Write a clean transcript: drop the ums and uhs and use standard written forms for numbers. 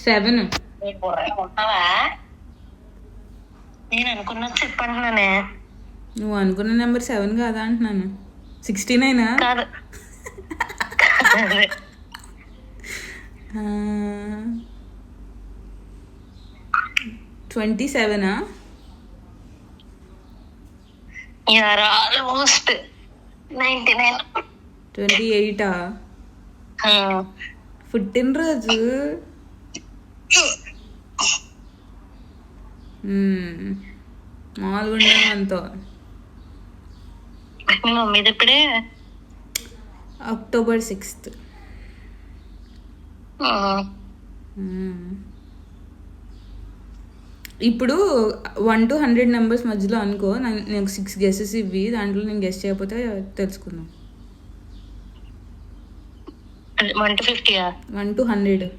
7. ఉంటావా? నేను అనుకున్నది చెప్పంటున్నానే. నువ్వు అనుకున్న నెంబర్ 7 కాదా అంటున్నాను. 69. కాదు. 27. You're almost 99. 28. పుట్టినరోజు. మామూలుగా ఉండదు మనతో. మీ మమ్మీది ఎప్పుడే? October 6th. ఇప్పుడు 1 to 100 నెంబర్స్ మధ్యలో అనుకో, నాకు 6 గెసెస్ ఇవ్వి, దాంట్లో నేను గెస్ చేయకపోతే తెలుసుకుందాం. 1 to 50. 1 to 100.